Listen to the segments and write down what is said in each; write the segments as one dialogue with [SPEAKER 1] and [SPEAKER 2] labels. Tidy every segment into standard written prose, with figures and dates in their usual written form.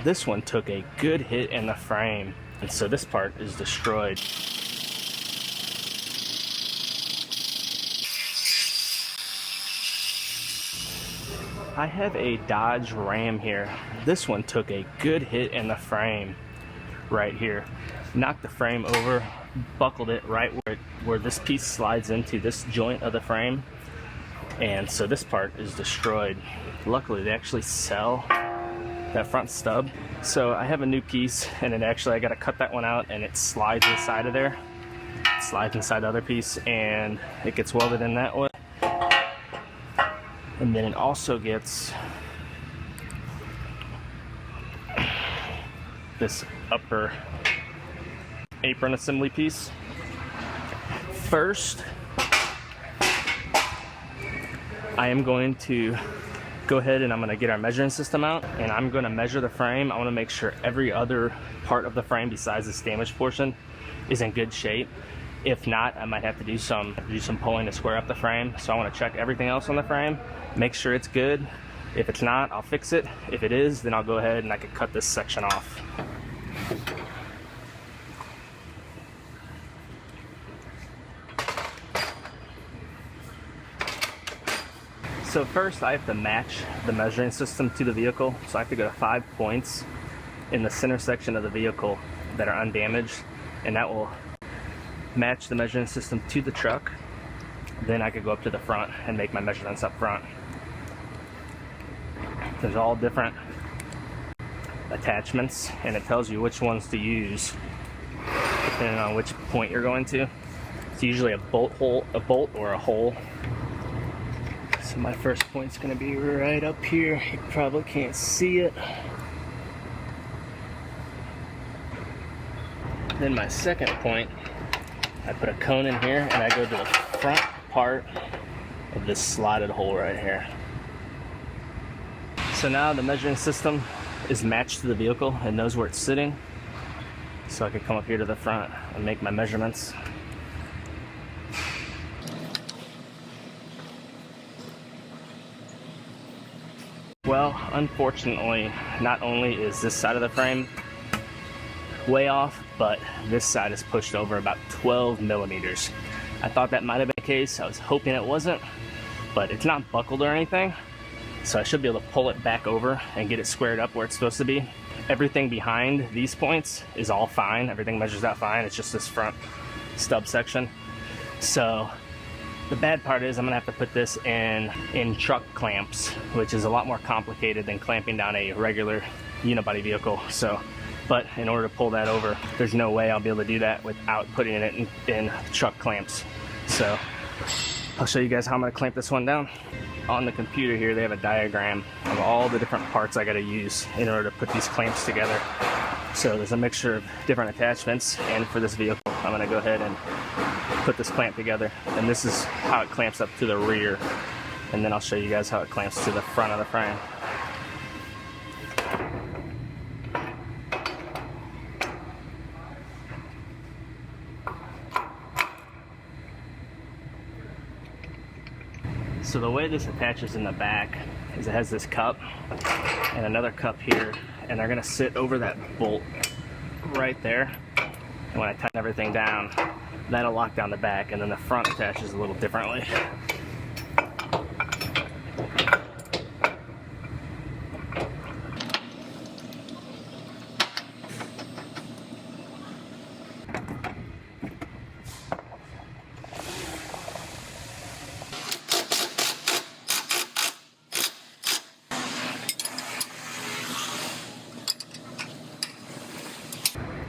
[SPEAKER 1] This one took a good hit in the frame, and so this part is destroyed. I have a Dodge Ram here. This one took a good hit in the frame right here. Knocked the frame over, buckled it right where this piece slides into this joint of the frame, and so this part is destroyed. Luckily, they actually sell that front stub. So I have a new piece, and it actually, I gotta cut that one out, and it slides inside of there. It slides inside the other piece, and it gets welded in that way. And then it also gets this upper apron assembly piece. First, I am going to go ahead and I'm going to get our measuring system out, and I'm going to measure the frame. I want to make sure every other part of the frame besides this damaged portion is in good shape. If not, I might have to do some pulling to square up the frame. So I want to check everything else on the frame, make sure it's good. If it's not, I'll fix it. If it is, then I'll go ahead and I can cut this section off. So first, I have to match the measuring system to the vehicle. So I have to go to 5 points in the center section of the vehicle that are undamaged, and that will match the measuring system to the truck. Then I could go up to the front and make my measurements up front. There's all different attachments, and it tells you which ones to use depending on which point you're going to. It's usually a bolt or a hole. So my first point's going to be right up here. You probably can't see it. Then my second point, I put a cone in here, and I go to the front part of this slotted hole right here. So now the measuring system is matched to the vehicle and knows where it's sitting. So I can come up here to the front and make my measurements. Well, unfortunately, not only is this side of the frame way off, but this side is pushed over about 12 millimeters. I thought that might have been the case. I was hoping it wasn't, but it's not buckled or anything. So I should be able to pull it back over and get it squared up where it's supposed to be. Everything behind these points is all fine. Everything measures out fine. It's just this front stub section. So the bad part is I'm gonna have to put this in truck clamps, which is a lot more complicated than clamping down a regular unibody vehicle. But in order to pull that over, there's no way I'll be able to do that without putting it in truck clamps. So I'll show you guys how I'm gonna clamp this one down. On the computer here, they have a diagram of all the different parts I gotta use in order to put these clamps together. So there's a mixture of different attachments, and for this vehicle, I'm gonna go ahead and put this clamp together. And this is how it clamps up to the rear. And then I'll show you guys how it clamps to the front of the frame. So the way this attaches in the back is it has this cup and another cup here, and they're gonna sit over that bolt right there. And when I tighten everything down, that'll lock down the back, and then the front attaches a little differently.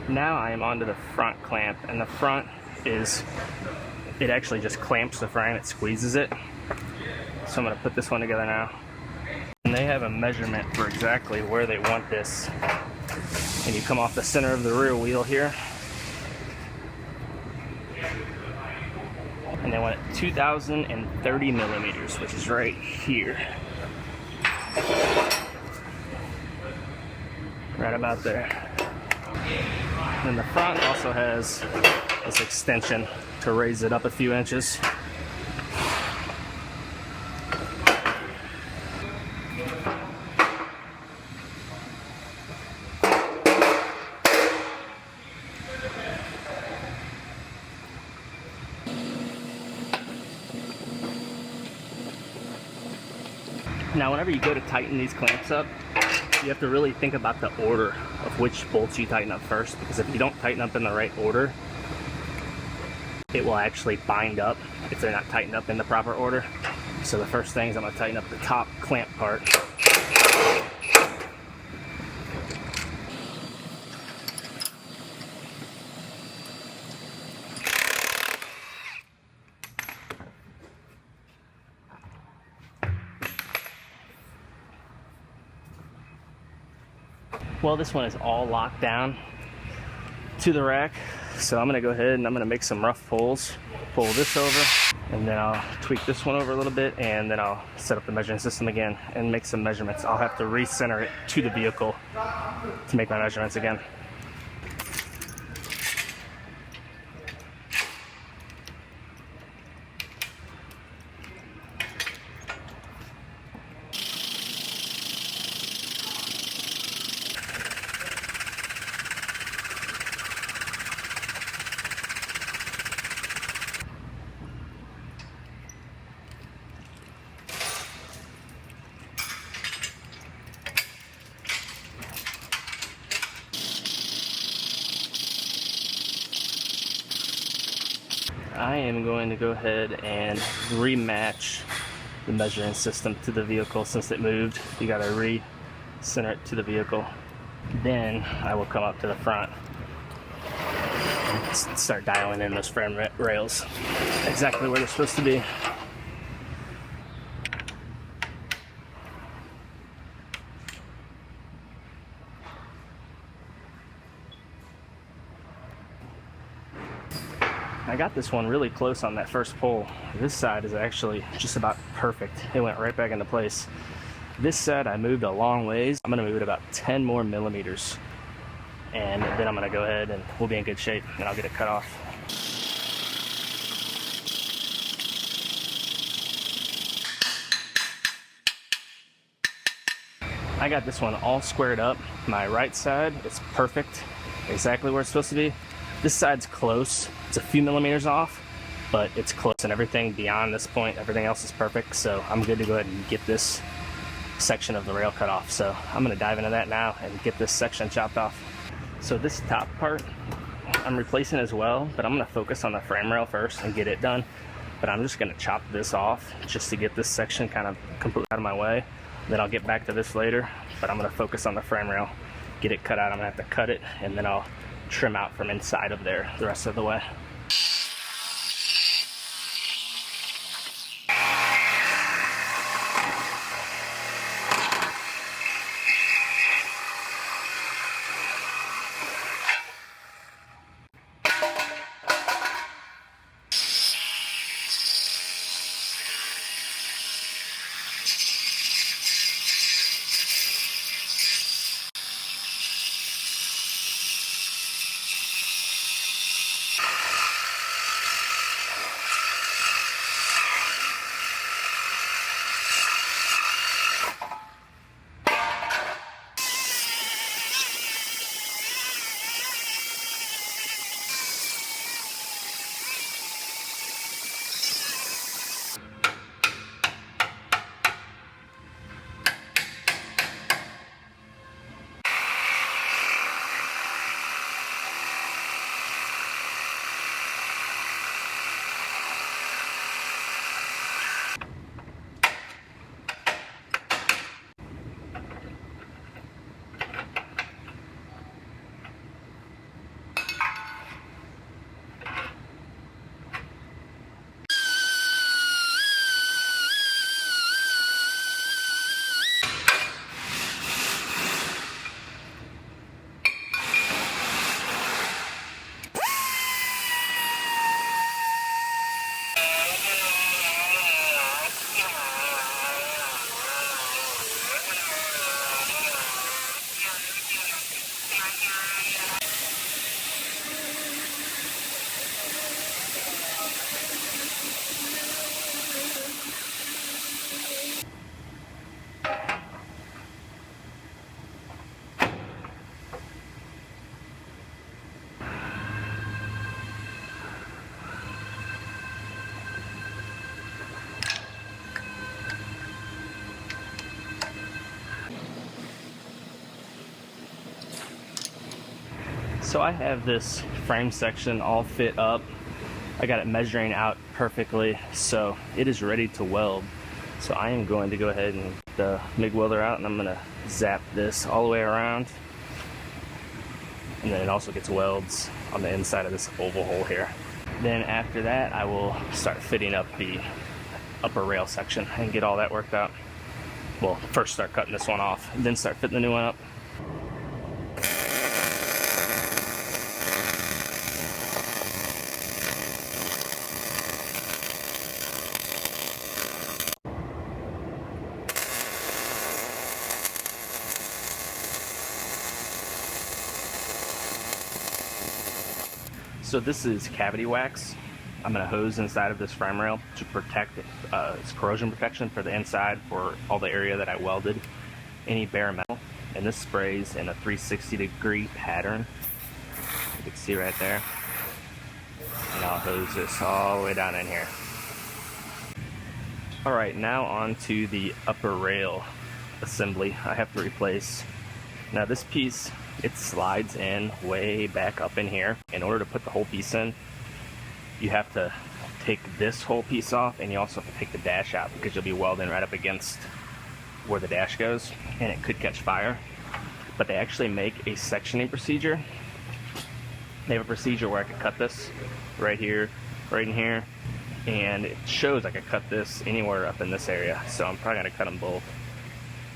[SPEAKER 1] Now I am onto the front clamp, and the front it actually just clamps the frame, it squeezes it. So I'm going to put this one together now. And they have a measurement for exactly where they want this. And you come off the center of the rear wheel here, and they want it 2,030 millimeters, which is right here. Right about there. And the front also has this extension to raise it up a few inches. Now, whenever you go to tighten these clamps up, you have to really think about the order of which bolts you tighten up first, because if you don't tighten up in the right order, it will actually bind up if they're not tightened up in the proper order. So the first thing is I'm going to tighten up the top clamp part. Well, this one is all locked down to the rack, so I'm going to go ahead and I'm going to make some rough pulls. Pull this over, and then I'll tweak this one over a little bit, and then I'll set up the measuring system again and make some measurements. I'll have to recenter it to the vehicle to make my measurements again. I am going to go ahead and rematch the measuring system to the vehicle since it moved. You got to re-center it to the vehicle. Then I will come up to the front and start dialing in those frame rails exactly where they're supposed to be. I got this one really close on that first pull. This side is actually just about perfect. It went right back into place. This side I moved a long ways. I'm gonna move it about 10 more millimeters. And then I'm gonna go ahead and we'll be in good shape and I'll get it cut off. I got this one all squared up. My right side is perfect, exactly where it's supposed to be. This side's close. It's a few millimeters off, but it's close, and everything beyond this point, everything else is perfect. So I'm good to go ahead and get this section of the rail cut off. So I'm gonna dive into that now and get this section chopped off. So this top part, I'm replacing as well, but I'm gonna focus on the frame rail first and get it done. But I'm just gonna chop this off just to get this section kind of completely out of my way. Then I'll get back to this later, but I'm gonna focus on the frame rail, get it cut out. I'm gonna have to cut it, and then I'll trim out from inside of there the rest of the way. So I have this frame section all fit up. I got it measuring out perfectly, so it is ready to weld. So I am going to go ahead and get the MIG welder out, and I'm going to zap this all the way around. And then it also gets welds on the inside of this oval hole here. Then after that, I will start fitting up the upper rail section and get all that worked out. Well, first start cutting this one off, then start fitting the new one up. So this is cavity wax. I'm going to hose inside of this frame rail to protect it's corrosion protection for the inside for all the area that I welded any bare metal. And this sprays in a 360-degree pattern. You can see right there. And I'll hose this all the way down in here. Alright, now on to the upper rail assembly. I have to replace. Now this piece, it slides in way back up in here. In order to put the whole piece in, you have to take this whole piece off, and you also have to take the dash out because you'll be welding right up against where the dash goes, and it could catch fire. But they actually make a sectioning procedure. They have a procedure where I could cut this right here, right in here, and it shows I could cut this anywhere up in this area. So I'm probably gonna cut them both.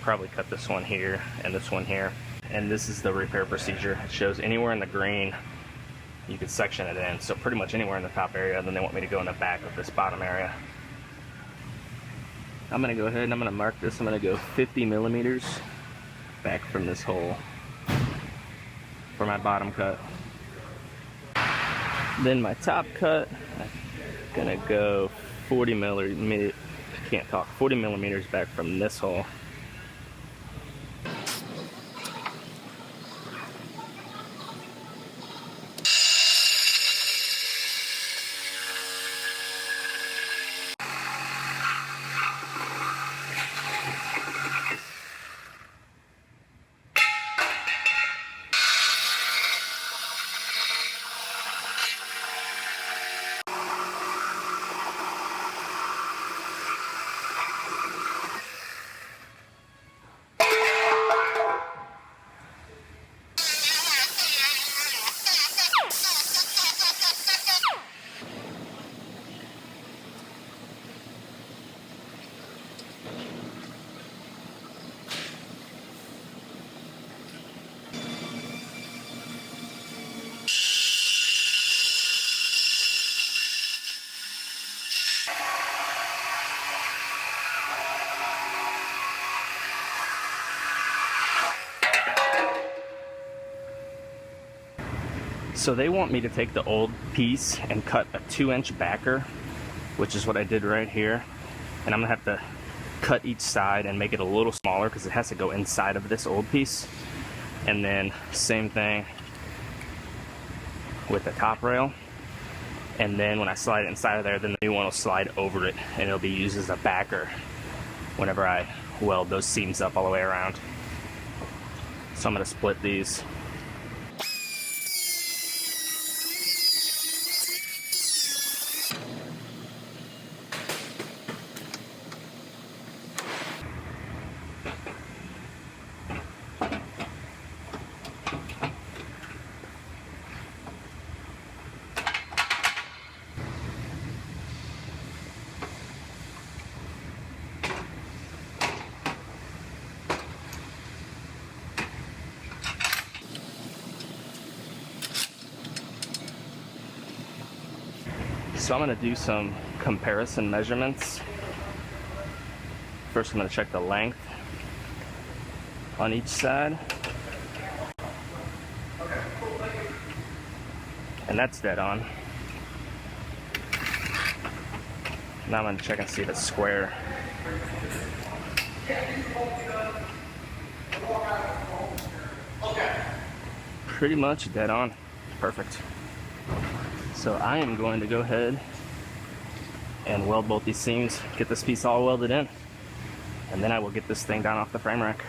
[SPEAKER 1] Probably cut this one here and this one here. And this is the repair procedure. It shows anywhere in the green you could section it in. So pretty much anywhere in the top area, and then they want me to go in the back of this bottom area. I'm gonna go ahead and I'm gonna mark this. I'm gonna go 50 millimeters back from this hole for my bottom cut. Then my top cut, I'm gonna go 40 millimeters, can't talk, 40 millimeters back from this hole. So they want me to take the old piece and cut a 2-inch backer, which is what I did right here. And I'm gonna have to cut each side and make it a little smaller because it has to go inside of this old piece. And then same thing with the top rail. And then when I slide it inside of there, then the new one will slide over it and it'll be used as a backer whenever I weld those seams up all the way around. So I'm gonna split these. So I'm going to do some comparison measurements. First I'm going to check the length on each side. And that's dead on. Now I'm going to check and see if it's square. Pretty much dead on. Perfect. So I am going to go ahead and weld both these seams, get this piece all welded in, and then I will get this thing down off the frame rack.